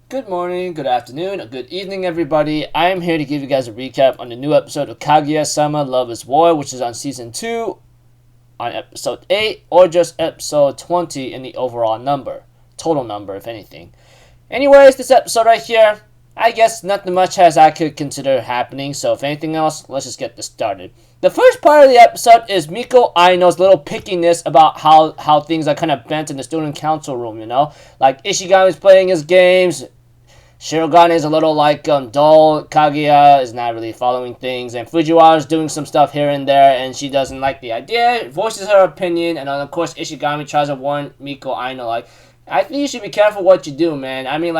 Good morning, good afternoon, or good evening, everybody. I am here to give you guys a recap on the new episode of Kaguya-sama Love is War, which is on Season 2, on Episode 8, or just Episode 20 in the overall number. Total number, if anything. Anyways, this episode right here, I guess nothing much as I could consider happening, so if anything else, let's just get this started. The first part of the episode is Miko Aino's little pickiness about how things are kind of bent in the student council room, you know? Like, Ishigami's playing his games, Shirogane is a little dull. Kaguya is not really following things, and Fujiwara is doing some stuff here and there, and she doesn't like the idea, voices her opinion, and then of course Ishigami tries to warn Miko Aino, like, I think you should be careful what you do, man. I mean,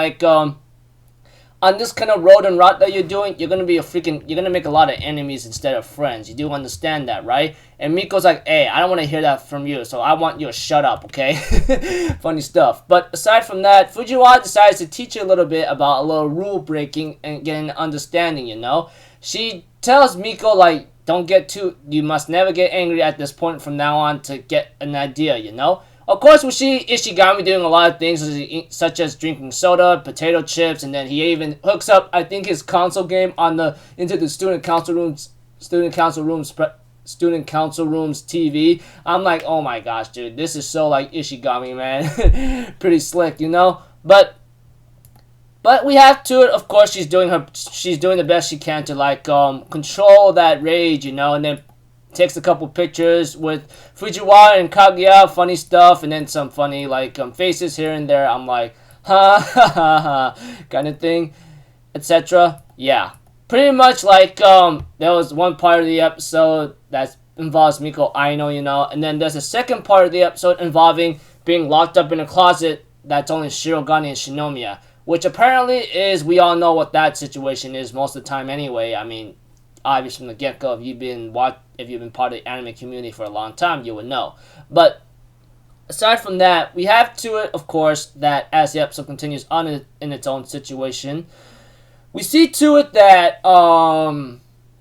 on this kind of road and route that you're doing, you're gonna make a lot of enemies instead of friends. You do understand that, right? And Miko's like, hey, I don't want to hear that from you, so I want you to shut up, okay? Funny stuff. But aside from that, Fujiwara decides to teach you a little bit about a little rule breaking and getting understanding, you know? She tells Miko, like, you must never get angry at this point from now on to get an idea, you know? Of course, we see Ishigami doing a lot of things, such as drinking soda, potato chips, and then he even hooks up, I think, his console game into the student council rooms TV. I'm like, oh my gosh, dude, this is so like Ishigami, man. Pretty slick, you know. But we have to. Of course, she's doing the best she can to control that rage, you know, and then takes a couple pictures with Fujiwara and Kaguya, funny stuff, and then some funny faces here and there. I'm like, ha ha ha ha, kind of thing, etc. Yeah, pretty much there was one part of the episode that involves Miko Aino, you know, and then there's a second part of the episode involving being locked up in a closet that's only Shirogane and Shinomiya, which apparently is, we all know what that situation is most of the time anyway. I mean, obviously from the get-go, if you've been part of the anime community for a long time, you would know. But aside from that, we have to it, of course, that as the episode continues on in its own situation, we see to it that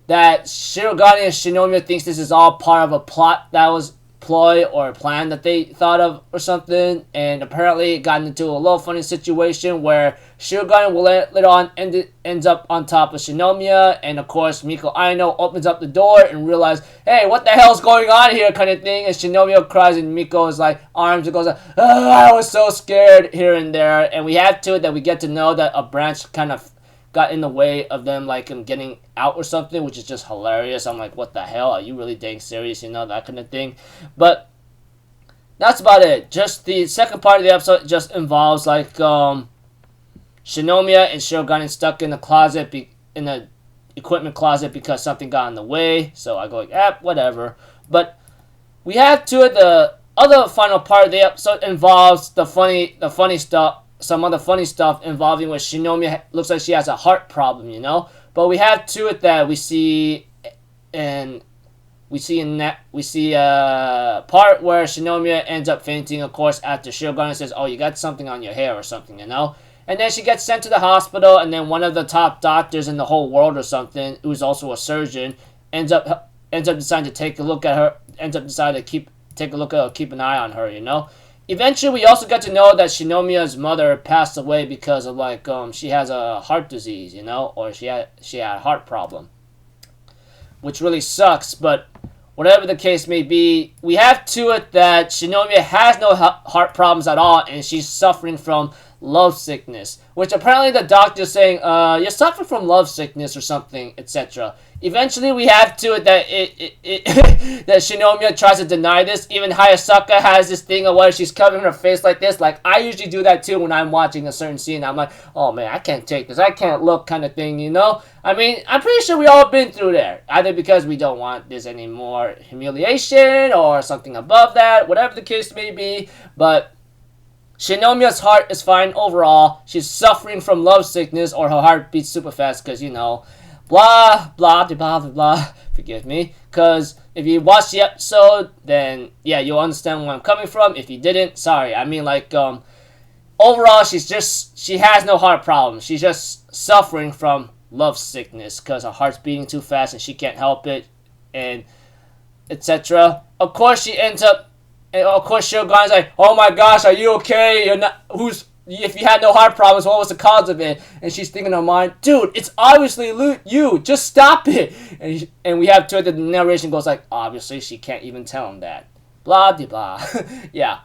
that Shirogane and Shinomiya thinks this is all part of a plot that was ploy or a plan that they thought of or something, and apparently it got into a little funny situation where Shirogane will later on ends up on top of Shinomiya, and of course Miko Aino opens up the door and realizes, hey, what the hell's going on here, kind of thing, and Shinomiya cries and Miko's arms and goes like, oh, I was so scared here and there, and we have to it that we get to know that a branch kind of got in the way of them getting out or something, which is just hilarious. I'm like, what the hell? Are you really dang serious? You know, that kind of thing. But that's about it. Just the second part of the episode just involves Shinomiya and Shirogane stuck in the closet, in the equipment closet, because something got in the way. So I go whatever. But we have the other final part of the episode involves the funny stuff. Some other funny stuff involving where Shinomiya looks like she has a heart problem, you know. But we have to it that we see a part where Shinomiya ends up fainting, of course, after Shirogane says, "Oh, you got something on your hair or something," you know. And then she gets sent to the hospital, and then one of the top doctors in the whole world or something, who's also a surgeon, ends up deciding to take a look at her. Take a look at her, keep an eye on her, you know. Eventually, we also got to know that Shinomiya's mother passed away because of she has a heart disease, you know, or she had a heart problem, which really sucks. But whatever the case may be, we have to it that Shinomiya has no heart problems at all, and she's suffering from love sickness, which apparently the doctor's saying, you're suffering from love sickness or something, etc. Eventually, we have to it that that Shinomiya tries to deny this. Even Hayasaka has this thing of where she's covering her face like this. Like, I usually do that too when I'm watching a certain scene. I'm like, oh man, I can't take this. I can't look, kind of thing, you know? I mean, I'm pretty sure we all been through there. Either because we don't want this any more humiliation or something above that, whatever the case may be. But Shinomiya's heart is fine overall. She's suffering from love sickness, or her heart beats super fast because, you know, blah, blah, blah, blah, blah. Forgive me. Because if you watch the episode, then, yeah, you'll understand where I'm coming from. If you didn't, sorry. I mean, overall, she has no heart problem. She's just suffering from love sickness because her heart's beating too fast and she can't help it, and etc. Of course, Shogun's like, oh my gosh, are you okay? You're not, if you had no heart problems, what was the cause of it? And she's thinking in her mind, dude, it's obviously you. Just stop it. And we have to the narration goes like, obviously she can't even tell him that. Blah de blah. Yeah.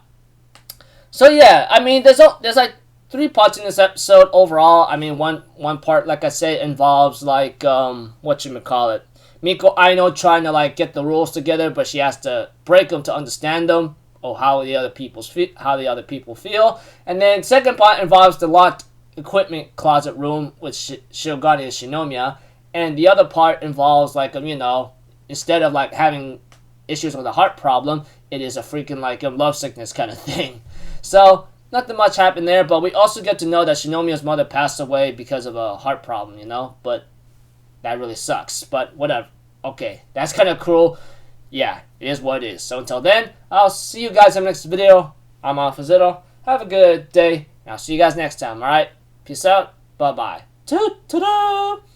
So yeah, I mean, there's like 3 parts in this episode overall. I mean, one part, like I say, involves like whatchamacallit, Miko Aino trying to like get the rules together, but she has to break them to understand them or how the other people feel. And then second part involves the locked equipment closet room with Shirogane and Shinomiya, and the other part involves like instead of like having issues with a heart problem, it is a freaking like love sickness kind of thing. So nothing much happened there, but we also get to know that Shinomiya's mother passed away because of a heart problem, but that really sucks. But whatever. Okay, that's kind of cruel. Yeah, it is what it is. So until then, I'll see you guys in the next video. I'm Alpha Zero. Have a good day. And I'll see you guys next time, alright? Peace out. Bye-bye. Ta-da!